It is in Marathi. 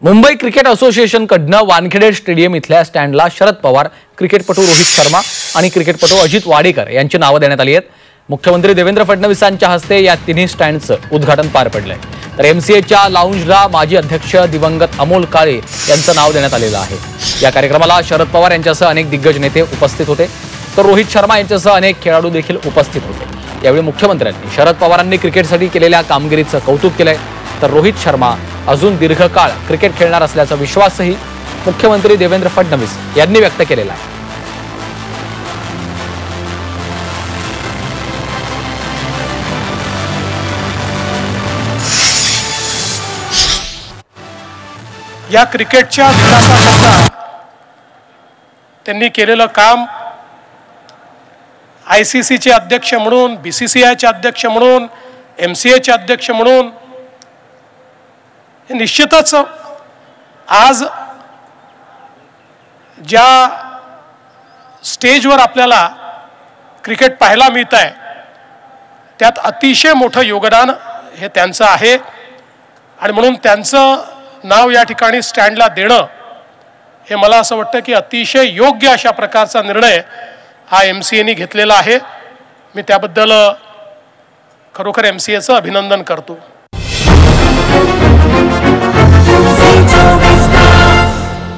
मुंबई क्रिकेट असोसिएशनकडनं वानखेडे स्टेडियम इथल्या स्टँडला शरद पवार, क्रिकेटपटू रोहित शर्मा आणि क्रिकेटपटू अजित वाडेकर यांची नावे देण्यात आली आहेत। मुख्यमंत्री देवेंद्र फडणवीसांच्या हस्ते या तिन्ही स्टँडचं उद्घाटन पार पडलंय। तर एमसीएच्या लाऊंजला माजी अध्यक्ष दिवंगत अमोल काळे यांचं नाव देण्यात आलेलं आहे। या कार्यक्रमाला शरद पवार यांच्यासह अनेक दिग्गज नेते उपस्थित होते, तर रोहित शर्मा यांच्यासह अनेक खेळाडू देखील उपस्थित होते। यावेळी मुख्यमंत्र्यांनी शरद पवारांनी क्रिकेटसाठी केलेल्या कामगिरीचं कौतुक केलंय, तर रोहित शर्मा अजून दीर्घकाळ क्रिकेट खेळणार असल्याचा विश्वासही मुख्यमंत्री देवेंद्र फडणवीस यांनी व्यक्त केलेला आहे। या क्रिकेटच्या विकासाकरता त्यांनी केलेलं काम आयसीसीचे अध्यक्ष म्हणून, बीसीसीआयचे अध्यक्ष म्हणून, एमसीएचे अध्यक्ष म्हणून निश्चितच आज ज्या स्टेजवर आपल्याला क्रिकेट पाहायला मिळत आहे त्यात अतिशय मोठं योगदान हे त्यांचं आहे आणि म्हणून त्यांचं नाव या ठिकाणी स्टँडला देणं हे मला असं वाटतं की अतिशय योग्य अशा प्रकारचा निर्णय हा एमसीएने घेतलेला आहे। मी त्याबद्दल खरोखर एमसीएचं अभिनंदन करतो।